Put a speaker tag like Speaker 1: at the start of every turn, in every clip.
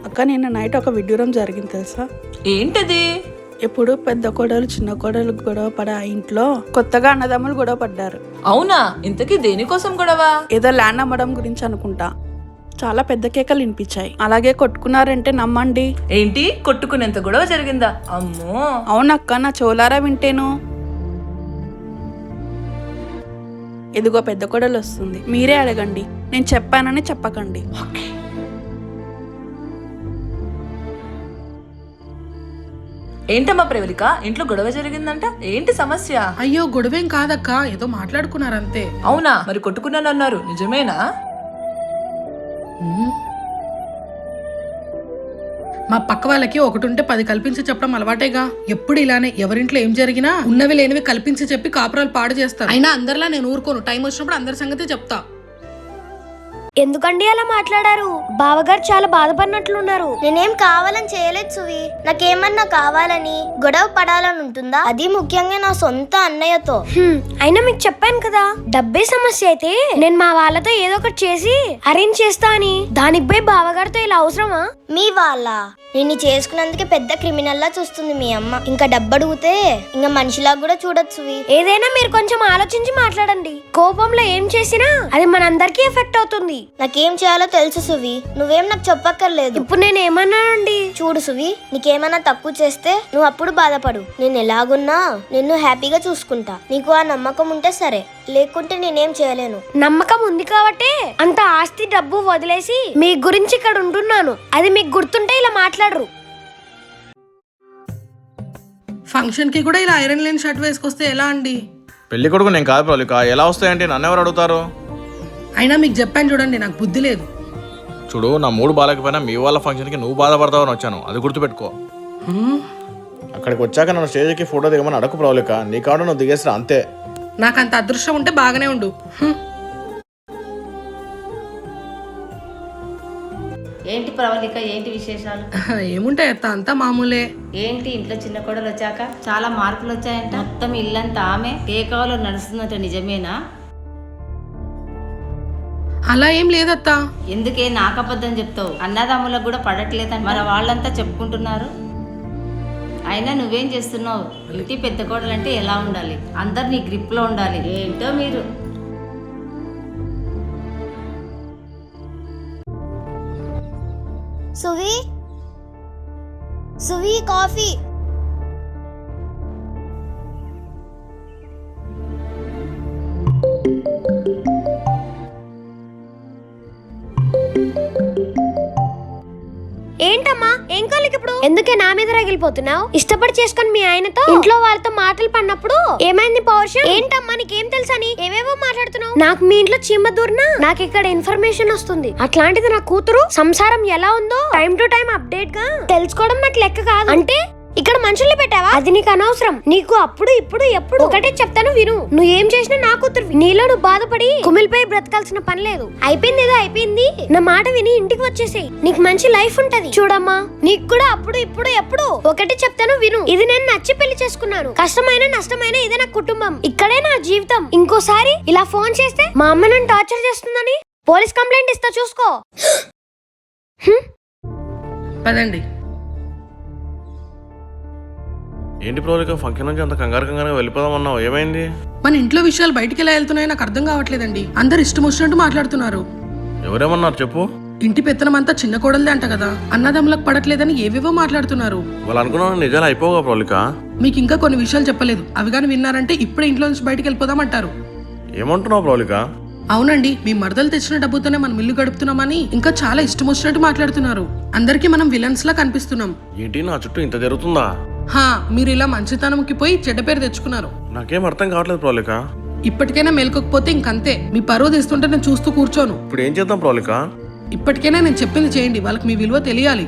Speaker 1: అక్క నిన్న నైట్ ఒక విడ్డూరం జరిగింది తెలుసా?
Speaker 2: ఏంటది?
Speaker 1: ఇప్పుడు పెద్ద కోడలు చిన్న కోడలు గొడవ పడే ఆ ఇంట్లో కొత్తగా అన్నదమ్ములు గొడవ పడ్డారు.
Speaker 2: అవునా? ఇంతకీ దేనికోసం గొడవ?
Speaker 1: ఏదో ల్యాండ్ అమ్మడం గురించి అనుకుంటా. చాలా పెద్ద కేకలు వినిపించాయి. అలాగే కొట్టుకున్నారంటే నమ్మండి.
Speaker 2: ఏంటి, కొట్టుకునేంత గొడవ జరిగిందా? అమ్మో.
Speaker 1: అవునక్క, నా చోలారా వింటేను. ఇదిగో పెద్ద కోడలు వస్తుంది, మీరే అడగండి. నేను చెప్పానని చెప్పకండి.
Speaker 2: ఏంటమ్మా ప్రవళిక, ఇంట్లో గొడవ జరిగిందంట, ఏంటి సమస్య?
Speaker 3: అయ్యో గొడవేం కాదక్క, ఏదో మాట్లాడుకున్నారంతే.
Speaker 2: అవునా? మరి కొట్టుకున్నానన్నారు, నిజమేనా?
Speaker 3: మా పక్క వాళ్ళకి ఒకటి ఉంటే 10 కల్పించి చెప్పడం అలవాటేగా. ఎప్పుడు ఇలానే ఎవరింట్లో ఏం జరిగినా ఉన్నవి లేనివి కల్పించి చెప్పి కాపురాలు పాడు చేస్తారు. అయినా అందరిలా నేను ఊరుకోను, టైం వచ్చినప్పుడు అందరి సంగతి చెప్తా.
Speaker 4: ఎందుకండి అలా మాట్లాడారు? బావగారు చాలా బాధపడినట్లున్నారు.
Speaker 5: నేనేం కావాలని చేయలేదు సువి. నాకేమన్నా కావాలని గొడవ పడాలని ఉంటుందా? అది ముఖ్యంగా నా సొంత అన్నయ్యతో.
Speaker 4: అయినా మీకు చెప్పాను కదా, డబ్బే సమస్య అయితే నేను మా వాళ్ళతో ఏదో ఒకటి చేసి అరేంజ్ చేస్తా అని. దానికి పోయి బావగారితో ఇలా అవసరమా?
Speaker 5: మీ వాళ్ళ నిన్ను చేసుకున్నందుకే పెద్ద క్రిమినల్ లా చూస్తుంది మీ అమ్మ. ఇంకా డబ్బు అడిగితే ఇంకా మనిషిలా కూడా చూడొచ్చు సువి.
Speaker 4: ఏదైనా మీరు కొంచెం ఆలోచించి మాట్లాడండి. కోపంలో ఏం చేసినా అది మనందరికీ ఎఫెక్ట్ అవుతుంది.
Speaker 5: నాకేం చేయాలో తెలుసు సువి, నువ్వేం నాకు చెప్పక్కర్లేదు.
Speaker 4: ఇప్పుడు నేను ఏమన్నానండి?
Speaker 5: చూడు సువి, నీకేమన్నా తక్కువ చేస్తే నువ్వు అప్పుడు బాధపడు. నేను ఎలాగున్నా నిన్ను హ్యాపీగా చూసుకుంటా. నీకు ఆ నమ్మకం ఉంటే సరే, లేకుంటే నేనేం చేయలేను.
Speaker 4: నమ్మకం ఉంది కాబట్టే అంత ఆస్తి డబ్బు వదిలేసి మీ గురించి ఇక్కడ ఉంటున్నాను. అది మీకు గుర్తుంటే ఇలా మాట్లాడరు.
Speaker 3: ఫంక్షన్ కి కూడా ఇలా ఐరన్ లేని షర్ట్ వేసుకొస్తే ఎలా అండి?
Speaker 6: పెళ్లి కొడుకు నేను కాదు ప్రవళిక, ఎలా వస్తాయంటే నన్ను ఎవరు అడుగుతారు?
Speaker 3: అయినా మీకు చెప్పాను చూడండి, నాకు బుద్ధి లేదు.
Speaker 6: చూడు, నా మూడు బాలేకపోయినా మీ వాళ్ళ ఫంక్షన్కి నువ్వు బాధపడతావని వచ్చాను, అది గుర్తుపెట్టుకో. అక్కడికి వచ్చాక నన్ను స్టేజ్కి ఫోటో దిగమని అడగకు ప్రవళిక, నీ కాడ నువ్వు దిగేసిరా అంతే.
Speaker 3: నాకు అంత అదృష్టం ఉంటే బాగానే ఉండు.
Speaker 7: ఏంటి ప్రవళిక, ఏంటి విశేషాలు?
Speaker 3: ఏముంటాయి అత్త, అంతా మామూలే.
Speaker 7: ఏంటి ఇంట్లో చిన్న కోడలు వచ్చాక చాలా మార్పులు వచ్చాయంట. మొత్తం ఇల్లంతా ఆమె కేకాలో నడుస్తుందంట, నిజమేనా?
Speaker 3: అలా ఏం లేదత్తా.
Speaker 7: ఎందుకే నాకు అబద్ధం చెప్తావు? అన్నదమ్ములకు కూడా పడట్లేదంట, మన వాళ్ళంతా చెప్పుకుంటున్నారు. అయినా నువ్వేం చేస్తున్నావు? ఇంటి పెద్ద కోడలు అంటే ఎలా ఉండాలి? అందరు నీ గ్రిప్ లో ఉండాలి. ఏంటో మీరు.
Speaker 5: సువి, సువి కాఫీ.
Speaker 4: ఏంటమ్మా, ఏం కాలికి ఇప్పుడు? ఎందుకే నా మీద రగిలిపోతున్నావు? ఇష్టపడి చేసుకుని మీ ఆయనతో ఇంట్లో వాళ్ళతో మాటలు పడినప్పుడు ఏమైంది పౌరుషం? ఏంటమ్మా నీకేం తెలుసని ఏవేవో మాట్లాడుతున్నావు? నాకు మీ ఇంట్లో చీమ దూరినా నాకు ఇక్కడ ఇన్ఫర్మేషన్ వస్తుంది. అట్లాంటిది నా కూతురు సంసారం ఎలా ఉందో టైం టు టైం అప్డేట్ గా తెలుసుకోవడం నాకు లెక్క కాదు. అంటే ఇక్కడ మనుషుల్ని పెట్టావా? అది నీకు అనవసరం. నీకు అప్పుడు ఇప్పుడు ఎప్పుడు ఒకటే చెప్తాను విను. నువ్వు ఏం చేసినా నా కూతురు. నీలో నువ్వు బాధపడి కుమిలిపోయి బ్రతకాల్సిన పని లేదు. అయిపోయింది ఏదో అయిపోయింది. నా మాట విని ఇంటికి వచ్చేసేయ్. నీకు మంచి లైఫ్ ఉంటది. చూడమ్మా, నీకు కూడా అప్పుడు ఇప్పుడు ఎప్పుడు ఒకటి చెప్తాను విను. ఇది నేను నచ్చి పెళ్లి చేసుకున్నాను. కష్టమైన నష్టమైన ఇదే నా కుటుంబం, ఇక్కడే నా జీవితం. ఇంకోసారి ఇలా ఫోన్ చేస్తే మా అమ్మ నన్ను టార్చర్ చేస్తుందని పోలీస్ కంప్లైంట్ ఇస్తా, చూసుకో.
Speaker 3: పదండి.
Speaker 6: ఏంటి ప్రవళిక, ఫంక్షన్ నుంచి అంత కంగారు వెళ్ళిపోదామన్నావు, ఏమైంది?
Speaker 3: మన ఇంట్లో విషయాలు బయటికి ఎలా వెళ్తున్నాయో నాకు అర్థం కావట్లేదండి. అందరు ఇష్టం వచ్చినట్టు మాట్లాడుతున్నారు.
Speaker 6: ఎవరేమన్నారు చెప్పు?
Speaker 3: ఇంటి పెత్తనం అంతా చిన్న కోడలదే అంట కదా, అన్నదమ్ములకు పడట్లేదని ఏవేవో మాట్లాడుతున్నారు.
Speaker 6: వాళ్ళు అనుకున్నా నిజాలు అయిపోగా ప్రవళిక.
Speaker 3: మీకు ఇంకా కొన్ని విషయాలు చెప్పలేదు, అవి కానీ విన్నారంటే ఇప్పుడే ఇంట్లో నుంచి బయటికి వెళ్ళిపోదామంటారు.
Speaker 6: ఏమంటున్నావు ప్రవళిక?
Speaker 3: అవునండి, మీ మరదలు తెచ్చిన డబ్బుతోనే మనం ఇల్లు గడుపుతున్నామని ఇంకా చాలా ఇష్టం వచ్చినట్టు మాట్లాడుతున్నారు. అందరికీ మనం విలన్స్ లా కనిపిస్తున్నాం.
Speaker 6: ఏంటి నా చుట్టూ ఇంత జరుగుతుందా?
Speaker 3: మీరు ఇలా మంచితనంకి పోయి చెడ్డ పేరు తెచ్చుకున్నారు.
Speaker 6: నాకేం అర్థం కావట్లేదు ప్రవళిక.
Speaker 3: ఇప్పటికైనా మేల్కొకపోతే ఇంకంతే. మీ పరువు తీస్తుంటే నేను చూస్తూ కూర్చోను.
Speaker 6: ఇప్పుడు ఏం చేద్దాం ప్రవళిక?
Speaker 3: ఇప్పటికైనా నేను చెప్పింది చేయండి, వాళ్ళకి మీ విలువ తెలియాలి.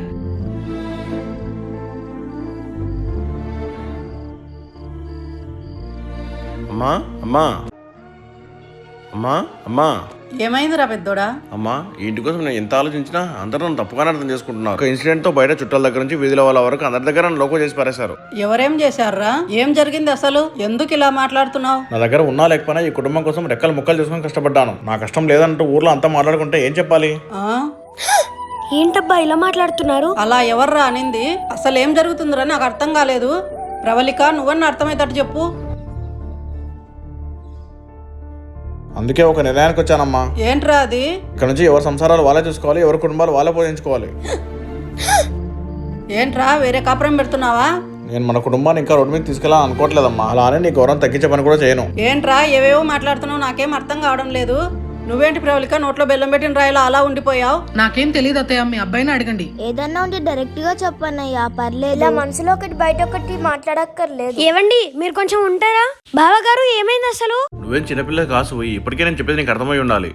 Speaker 6: అమ్మా అమ్మా అమ్మా అమ్మా
Speaker 1: ఏమైందిరా పెద్దోడా?
Speaker 6: అమ్మా, ఇంటి కోసం నేను ఎంత ఆలోచించినా అందరూ నన్ను తప్పుగానే అర్థం చేసుకుంటున్నారు. ఒక ఇన్సిడెంట్ తో బయట చుట్టాల దగ్గర నుంచి వీధిలో వాళ్ళ వరకు అందరి దగ్గర నన్ను లోకో చేసి పారేశారు.
Speaker 1: ఎవరేం చేశారా? ఏం జరిగింది అసలు? ఎందుకు ఇలా మాట్లాడుతున్నావు?
Speaker 6: నా దగ్గర ఉన్నా లేకపోయినా ఈ కుటుంబం కోసం రెక్కలు ముక్కలు చేసుకొని కష్టపడ్డాను. నా కష్టం లేదంటూ ఊర్లో అంతా మాట్లాడుకుంటే ఏం చెప్పాలి?
Speaker 4: ఏంటబ్బా ఇలా మాట్లాడుతున్నారు?
Speaker 1: అలా ఎవర్రా అనింది? అసలు ఏం జరుగుతుందిరా నాకు అర్థం కాలేదు. ప్రవళిక, నువ్వన్న అర్థమయ్యేటట్టు చెప్పు.
Speaker 6: అందుకే ఒక నిర్ణయానికి వచ్చానమ్మా.
Speaker 1: ఏంట్రా అది?
Speaker 6: ఇక్కడ నుంచి ఎవరి సంసారాలు వాళ్ళే చూసుకోవాలి, ఎవరి కుటుంబాలు వాళ్ళే పోషించుకోవాలి.
Speaker 1: ఏంట్రా వేరే కాపురం పెడుతున్నావా?
Speaker 6: నేను మన కుటుంబాన్ని ఇంకా రోడ్డు మీద తీసుకెళ్ళాలని అనుకోవట్లేదమ్మా. అలానే నీ గౌరవం తగ్గించే పని కూడా చేయను.
Speaker 1: ఏంట్రా ఏవేవో మాట్లాడుతున్నావు? నాకేం అర్థం కావడం లేదు. నువ్వేంటి ప్రవళిక నోట్లో బెల్లం పెట్టిన రాయిలా అలా ఉండిపోయావు?
Speaker 3: నాకేం తెలియదు అత్తయ్య, మీ అబ్బాయిని అడగండి.
Speaker 5: ఏదన్నా ఉంటే డైరెక్ట్ గా చెప్పన్నయ్యా, పర్లేదు. ఇలా మనసులో ఒకటి బయట ఒకటి మాట్లాడక్కర్లేదు.
Speaker 4: ఏవండి మీరు కొంచెం ఉంటారా? బావగారు ఏమైంది అసలు?
Speaker 6: నువ్వేం చిన్నపిల్ల కాసు, ఇప్పటికే నేను చెప్పేది నీకు అర్థమై ఉండాలి.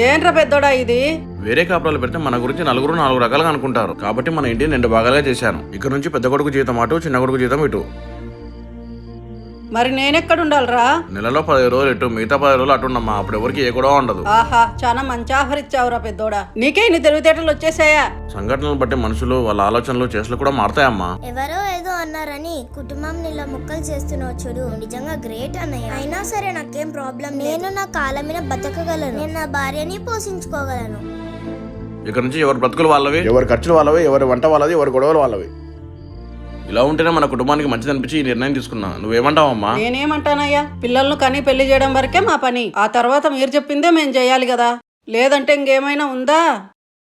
Speaker 1: ఏంట్రా పెద్దోడా ఇది?
Speaker 6: వేరే కాపురాలు పెడితే మన గురించి నలుగురు 4 రకాలుగా అనుకుంటారు. కాబట్టి మన ఇంటిని 2 భాగాలుగా చేశాను. ఇక్కడ నుంచి పెద్ద కొడుకు జీతం అటు, చిన్న కొడుకు జీతం ఇటు.
Speaker 1: మరి నేనెక్కడ ఉండాలిరా?
Speaker 6: నెలలో 10 రోజులు ఇటు, మిగతా 10 రోజులు అటు ఉండమ్మా. అప్పుడు ఎవరికి ఏ గొడవ ఉండదు.
Speaker 1: ఆహా, చాలా మంచి ఆఫర్ ఇచ్చావురా పెద్దోడా. నీకే ఇన్ని తెలివితేటలు వచ్చేసాయా?
Speaker 6: సంఘటనలు బట్టి మనుషులు వాళ్ళ ఆలోచనలు చేసలు కూడా మారుతాయమ్మా.
Speaker 5: ఎవరో ఏదో అన్నారని కుటుంబం ఇలా ముక్కలు చేస్తున్నావు చూడు, నిజంగా గ్రేట్ అన్నయ్య. అయినా సరే నాకేం ప్రాబ్లం. నేను నా కాళ్ళ మీద బతకగలను. నేను నా భార్యని పోషించుకోగలను.
Speaker 6: ఇక్కడ నుంచి ఎవరి బ్రతుకులు వాళ్ళవి, ఎవరి ఖర్చులు వాళ్ళవి, ఎవరి వంట వాళ్ళది, ఎవరి గొడవలు వాళ్ళవి. ఇలా ఉంటేనే మన కుటుంబానికి మంచిది అనిపించి ఈ నిర్ణయం తీసుకున్నా. నువ్వేమంటావమ్మా?
Speaker 1: నేనేమంటానయ్యా, పిల్లలను కని పెళ్లి చేయడం వరకే మా పని. ఆ తర్వాత మీరు చెప్పిందే మేము చేయాలి కదా. లేదంటే ఇంకేమైనా ఉందా?